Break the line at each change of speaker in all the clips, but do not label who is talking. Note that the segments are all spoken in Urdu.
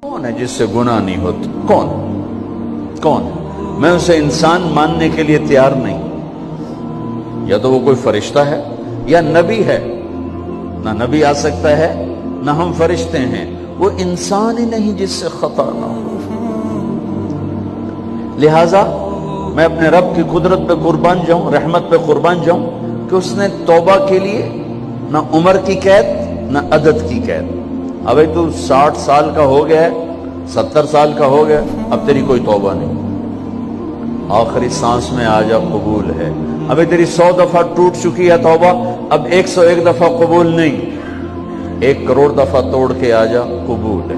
کون ہے جس سے گناہ نہیں ہوتا؟ کون؟ میں اسے انسان ماننے کے لیے تیار نہیں. یا تو وہ کوئی فرشتہ ہے یا نبی ہے. نہ نبی آ سکتا ہے نہ ہم فرشتے ہیں. وہ انسان ہی نہیں جس سے خطا نہ ہو. لہذا میں اپنے رب کی قدرت پہ قربان جاؤں، رحمت پہ قربان جاؤں کہ اس نے توبہ کے لیے نہ عمر کی قید نہ عدد کی قید. ابھی تو 60 سال کا ہو گیا ہے، 70 سال کا ہو گیا، اب تیری کوئی توبہ نہیں. آخری سانس میں آ جا، قبول ہے. ابھی تیری 100 دفعہ ٹوٹ چکی ہے توبہ، اب 101 دفعہ قبول نہیں، 1 کروڑ دفعہ توڑ کے آ جا، قبول ہے.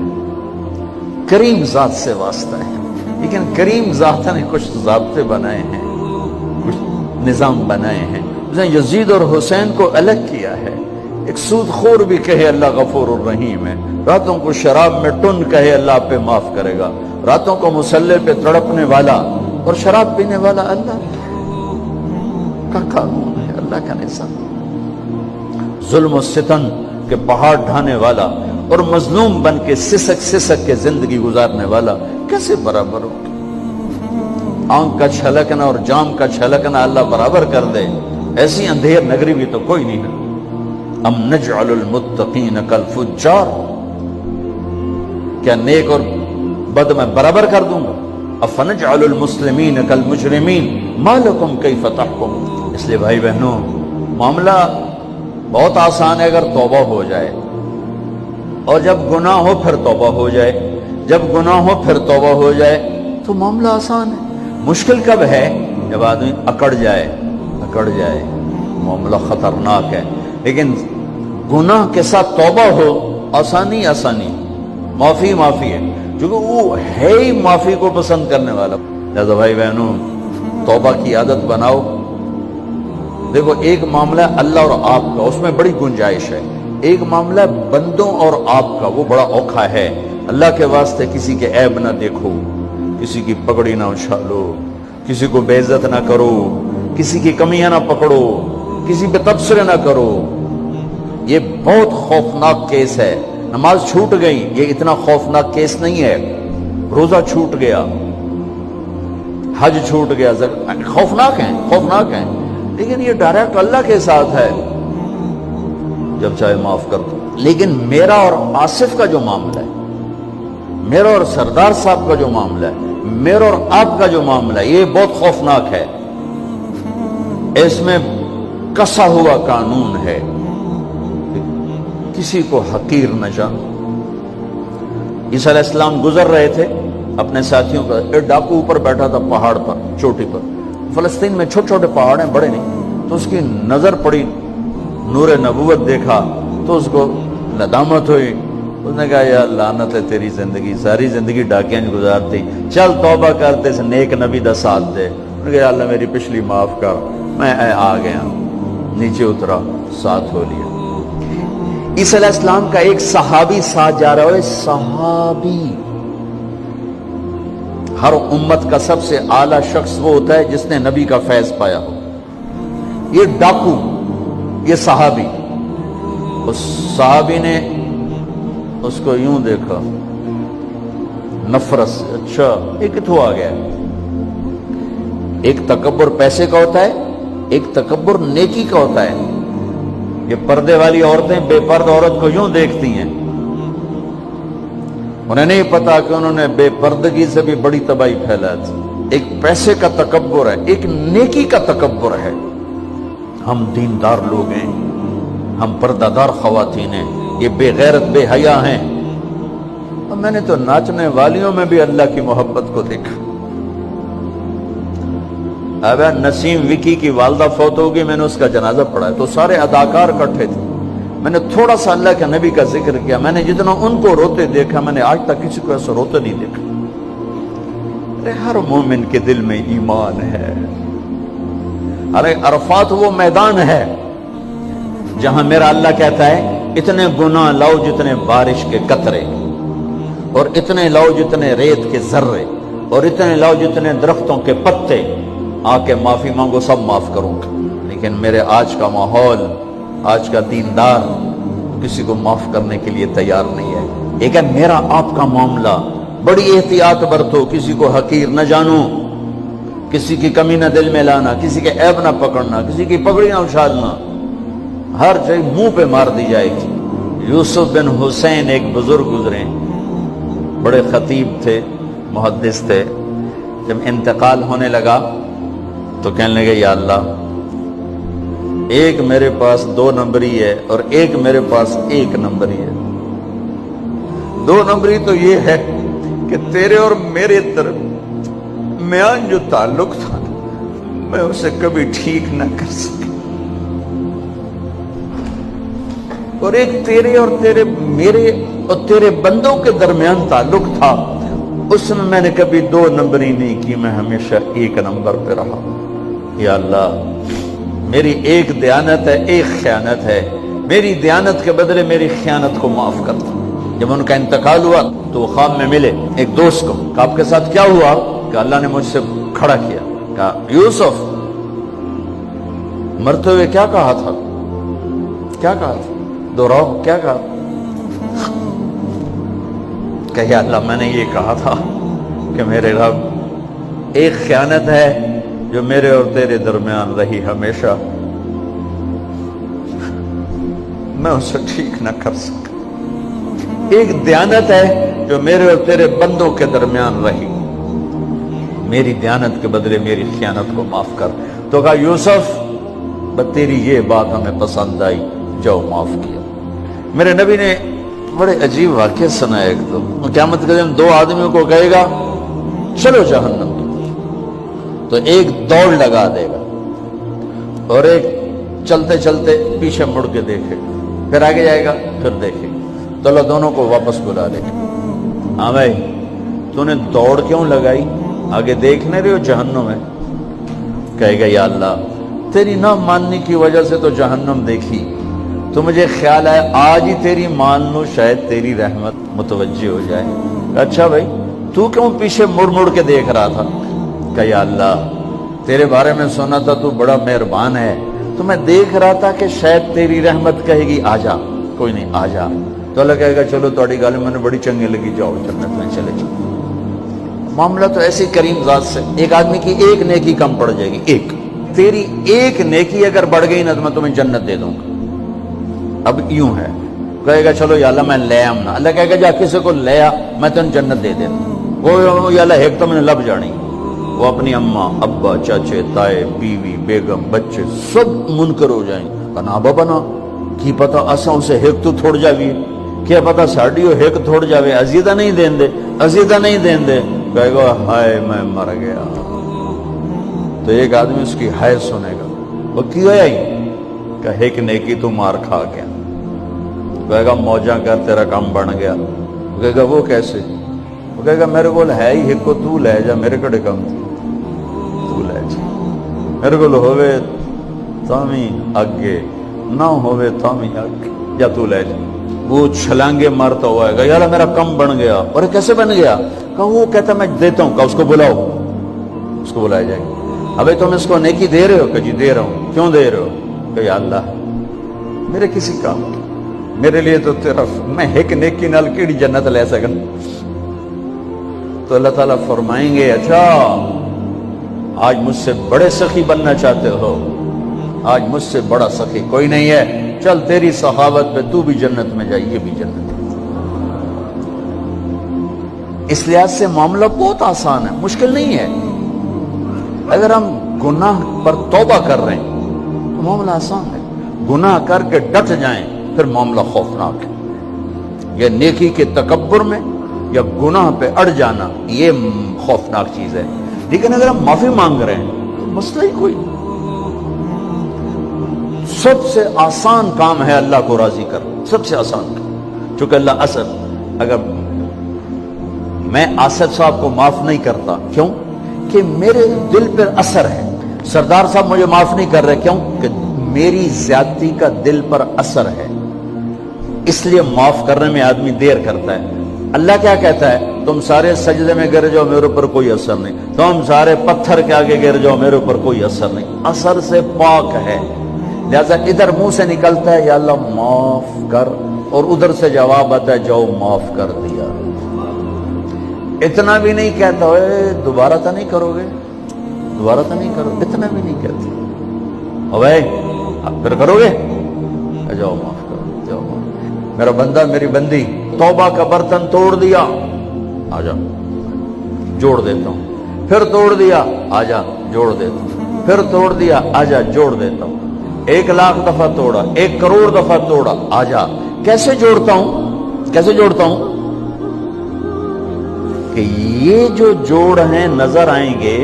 کریم ذات سے واسطہ ہے. لیکن کریم ذات نے کچھ ضابطے بنائے ہیں، کچھ نظام بنائے ہیں. اس نے یزید اور حسین کو الگ کیا ہے. ایک سود خور بھی کہے اللہ غفور الرحیم ہے، راتوں کو شراب میں ٹن کہے اللہ پہ معاف کرے گا. راتوں کو مصلی پہ تڑپنے والا اور شراب پینے والا اللہ کا قانون ہے، اللہ کا نظام. ظلم و ستم کے پہاڑ ڈھانے والا اور مظلوم بن کے سسک کے زندگی گزارنے والا کیسے برابر ہو؟ آنکھ کا چھلکنا اور جام کا چھلکنا اللہ برابر کر دے، ایسی اندھیر نگری بھی تو کوئی نہیں ہے. ام نجعل المتقین کالفجار، کیا نیک اور بد میں برابر کر دوں گا؟ افنجعل المسلمین کالمجرمین ما لکم کیف تحکمون. اس لیے بھائی بہنوں، معاملہ بہت آسان ہے اگر توبہ ہو جائے، اور جب گناہ ہو پھر توبہ ہو جائے. جب گناہ ہو پھر توبہ ہو جائے تو معاملہ آسان ہے. مشکل کب ہے؟ جب آدمی اکڑ جائے، معاملہ خطرناک ہے. لیکن گناہ کے ساتھ توبہ ہو، آسانی، معافی ہے، کیونکہ وہ ہے ہی معافی کو پسند کرنے والا. لہذا بھائی بہنوں، توبہ کی عادت بناؤ. دیکھو، ایک معاملہ اللہ اور آپ کا، اس میں بڑی گنجائش ہے. ایک معاملہ بندوں اور آپ کا، وہ بڑا اوکھا ہے. اللہ کے واسطے کسی کے عیب نہ دیکھو، کسی کی پگڑی نہ اچھالو، کسی کو بے عزت نہ کرو، کسی کی کمیاں نہ پکڑو، کسی پہ تبصرے نہ کرو. یہ بہت خوفناک کیس ہے. نماز چھوٹ گئی، یہ اتنا خوفناک کیس نہیں ہے. روزہ چھوٹ گیا، حج چھوٹ گیا، خوفناک ہیں، لیکن یہ ڈائریکٹ اللہ کے ساتھ ہے، جب چاہے معاف کر دو. لیکن میرا اور آصف کا جو معاملہ ہے، میرا اور سردار صاحب کا جو معاملہ ہے، میرا اور آپ کا جو معاملہ ہے، یہ بہت خوفناک ہے. اس میں کسا ہوا قانون ہے، کسی کو حقیر نہ جانو. عیسیٰ علیہ السلام گزر رہے تھے اپنے ساتھیوں کا، ایک ڈاکو اوپر بیٹھا تھا پہاڑ پر، چوٹی پر. فلسطین میں چھوٹے چھوٹے پہاڑ ہیں، بڑے نہیں. تو اس کی نظر پڑی، نور نبوت دیکھا تو اس کو ندامت ہوئی. اس نے کہا یا لعنت ہے تیری زندگی، ساری زندگی ڈاکیاں گزارتی، چل توبہ کرتے سے نیک نبی دا ساتھ دے. انہوں نے کہا یا اللہ میری پچھلی معاف کر. میں آ گیا، نیچے اترا، ساتھ ہو لیا. عیسیٰ علیہ السلام کا ایک صحابی ساتھ جا رہا ہے. صحابی، ہر امت کا سب سے اعلیٰ شخص وہ ہوتا ہے جس نے نبی کا فیض پایا ہو. یہ ڈاکو، یہ صحابی. اس صحابی نے اس کو یوں دیکھا نفرت سے، اچھا یہ کتوں آ گیا. ایک تکبر پیسے کا ہوتا ہے، ایک تکبر نیکی کا ہوتا ہے. یہ پردے والی عورتیں بے پرد عورت کو یوں دیکھتی ہیں، انہیں نہیں پتا کہ انہوں نے بے پردگی سے بھی بڑی تباہی پھیلا تھی. ایک پیسے کا تکبر ہے، ایک نیکی کا تکبر ہے. ہم دیندار لوگ ہیں، ہم پردہ دار خواتین ہیں، یہ بے غیرت بے حیا ہیں. اور میں نے تو ناچنے والیوں میں بھی اللہ کی محبت کو دیکھا. اب نسیم وکی کی والدہ فوت ہوگی، میں نے اس کا جنازہ پڑھا تو سارے اداکار اکٹھے تھے. میں نے تھوڑا سا اللہ کے نبی کا ذکر کیا. میں نے جتنا ان کو روتے دیکھا، میں نے آج تک کسی کو ایسا روتے نہیں دیکھا. ارے ہر مومن کے دل میں ایمان ہے. ارے عرفات وہ میدان ہے جہاں میرا اللہ کہتا ہے اتنے گناہ لاؤ جتنے بارش کے قطرے، اور اتنے لاؤ جتنے ریت کے ذرے، اور اتنے لاؤ جتنے درختوں کے پتے. آ کے معافی مانگو، سب معاف کروں گا. لیکن میرے آج کا ماحول، آج کا دیندار کسی کو معاف کرنے کے لیے تیار نہیں ہے. ایک ہے میرا آپ کا معاملہ، بڑی احتیاط برتو، کسی کو حقیر نہ جانو، کسی کی کمی نہ دل میں لانا، کسی کے عیب نہ پکڑنا، کسی کی پگڑی نہ اچھالنا، ہر چیز منہ پہ مار دی جائے گی۔ یوسف بن حسین ایک بزرگ گزرے، بڑے خطیب تھے، محدث تھے، جب انتقال ہونے لگا تو کہنے لگے یا اللہ، ایک میرے پاس 2 نمبری ہے اور ایک میرے پاس 1 نمبری ہے۔ 2 نمبری تو یہ ہے کہ تیرے اور میرے درمیان جو تعلق تھا میں اسے کبھی ٹھیک نہ کر سکا، اور ایک تیرے اور میرے اور تیرے بندوں کے درمیان تعلق تھا، اس میں نے کبھی 2 نمبری نہیں کی، میں ہمیشہ 1 نمبر پہ رہا۔ یا اللہ، میری ایک دیانت ہے، ایک خیانت ہے، میری دیانت کے بدلے میری خیانت کو معاف کرتا۔ جب ان کا انتقال ہوا تو وہ خواب میں ملے ایک دوست کو، کہ آپ کے ساتھ کیا ہوا؟ کہ اللہ نے مجھ سے کھڑا کیا، کہا یوسف مرتے ہوئے کیا کہا تھا؟ کیا کہا تھا؟ دوہراؤ، کیا کہا؟ کہ یا اللہ، میں نے یہ کہا تھا کہ میرے رب، ایک خیانت ہے جو میرے اور تیرے درمیان رہی ہمیشہ، میں اسے ٹھیک نہ کر سکا۔ ایک دیانت ہے جو میرے اور تیرے بندوں کے درمیان رہی، میری دیانت کے بدلے میری خیانت کو معاف کر۔ تو کہا یوسف، بس تیری یہ بات ہمیں پسند آئی، جاؤ معاف کیا۔ میرے نبی نے بڑے عجیب واقعہ سنا ہے۔ ایک تو قیامت کے دن 2 آدمیوں کو کہے گا چلو جہنم کی، تو ایک دوڑ لگا دے گا اور ایک چلتے چلتے پیچھے مڑ کے دیکھے، پھر آگے جائے گا، پھر دیکھے، تو اللہ دونوں کو واپس بلا لے گا۔ ہاں بھائی، تو نے دوڑ کیوں لگائی؟ آگے دیکھنے رہے ہو جہنم ہے؟ کہے گا یا اللہ، تیری نہ ماننے کی وجہ سے تو جہنم دیکھی، تو مجھے خیال ہے آج ہی تیری مان لوں، شاید تیری رحمت متوجہ ہو جائے۔ اچھا بھائی، تو کیوں پیچھے مڑ مڑ کے دیکھ رہا تھا؟ کہ یا اللہ، تیرے بارے میں سنا تھا تو بڑا مہربان ہے، تو میں دیکھ رہا تھا کہ شاید تیری رحمت کہے گی آ جا۔ کوئی نہیں، آ جا۔ تو اللہ کہے گا چلو تھوڑی گل میں نے بڑی چنگی لگی، جاؤ جنت میں چلے جاؤ۔ معاملہ تو ایسی کریم ذات سے، ایک آدمی کی ایک نیکی کم پڑ جائے گی، ایک تیری ایک نیکی اگر بڑھ گئی نا تو میں تمہیں جنت دے دوں گا۔ اب یوں ہے، کہے گا چلو یا اللہ میں لے آم نا، اللہ کہے گا جا کسی کو لے آ، میں تمہیں جنت دے دیتا ہوں۔ وہ یا اللہ ایک تو میں نے لب جانی، وہ اپنی اماں ابا چاچے تائے بیوی بیگم بچے سب منکر ہو جائیں، کہنا بابا نا کی پتہ اساں اسے ایک تو تھوڑ جاوی، کیا پتہ ساڑی وہ ایک تھوڑ جاوے، عزیدہ نہیں دین دے، عزیدہ نہیں دین دے۔ کہے گا ہائے میں مر گیا۔ تو ایک آدمی اس کی ہائے سنے گا، وہ کی ہویا ہی؟ کہ ایک نیکی تو مار کھا گیا۔ کہے گا موجاں کر، تیرا کام بن گیا۔ کہے گا وہ کیسے؟ وہ کہے گا میرے کو ہے ہی ایک کو، تو لے جا، میرے کڑے کم تھی، تو لے جا، میرے کو ہوئے تامی آگے نہ ہوئے تامی آگے، یا تو لے جا۔ وہ چھلانگے مارتا ہوا ہے، یار میرا کم بن گیا۔ اور کیسے بن گیا؟ کہ وہ کہتا میں دیتا ہوں، کہ اس کو بلاؤ، اس کو بلایا جائے گا۔ ابھی تم اس کو نیکی دے رہے ہو؟ کہ جی دے رہا ہوں۔ کیوں دے رہے ہو؟ کہ یا اللہ میرے کسی کام کی، میرے لیے تو تیرا، میں ایک نیکی نال کیڑی جنت لے سکن۔ تو اللہ تعالیٰ فرمائیں گے اچھا آج مجھ سے بڑے سخی بننا چاہتے ہو؟ آج مجھ سے بڑا سخی کوئی نہیں ہے، چل تیری سخاوت پہ تو بھی جنت میں جائے، یہ بھی جنت ہے۔ اس لحاظ سے معاملہ بہت آسان ہے، مشکل نہیں ہے۔ اگر ہم گناہ پر توبہ کر رہے ہیں تو معاملہ آسان ہے، گناہ کر کے ڈٹ جائیں پھر معاملہ خوفناک ہے۔ یا نیکی کے تکبر میں یا گناہ پہ اڑ جانا، یہ خوفناک چیز ہے۔ لیکن اگر ہم معافی مانگ رہے ہیں تو مسئلہ ہی کوئی نہیں۔ سب سے آسان کام ہے اللہ کو راضی کر، سب سے آسان کام۔ چونکہ اللہ اسد، اگر میں آصف صاحب کو معاف نہیں کرتا، کیوں؟ کہ میرے دل پر اثر ہے۔ سردار صاحب مجھے معاف نہیں کر رہے، کیوں؟ کہ میری زیادتی کا دل پر اثر ہے، اس لیے معاف کرنے میں آدمی دیر کرتا ہے۔ اللہ کیا کہتا ہے؟ تم سارے سجدے میں گر جاؤ، میرے اوپر کوئی اثر نہیں، تم سارے پتھر کے آگے گر جاؤ، میرے اوپر کوئی اثر نہیں، اثر سے پاک ہے۔ لہذا ادھر منہ سے نکلتا ہے یا اللہ معاف کر، اور ادھر سے جواب آتا ہے جاؤ معاف کر دیا. اتنا بھی نہیں کہتا ہوئے دوبارہ تو نہیں کرو گے, دوبارہ تو نہیں کرو, اتنا بھی نہیں کہتا. اوے پھر کرو گے, جاؤ معاف کرو, جاؤ معاف. میرا بندہ میری بندی توبہ کا برتن توڑ دیا, آ جا جوڑ دیتا ہوں. پھر توڑ دیا, آ جا جوڑ دیتا ہوں. پھر توڑ دیا, آ جا جوڑ دیتا ہوں. 1,00,000 دفعہ توڑا, 1 کروڑ دفعہ توڑا, آ جا. کیسے جوڑتا ہوں, کیسے جوڑتا ہوں کہ یہ جو جوڑ ہیں نظر آئیں گے,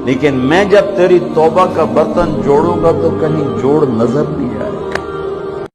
لیکن میں جب تیری توبہ کا برتن جوڑوں گا تو کہیں جوڑ نظر نہیں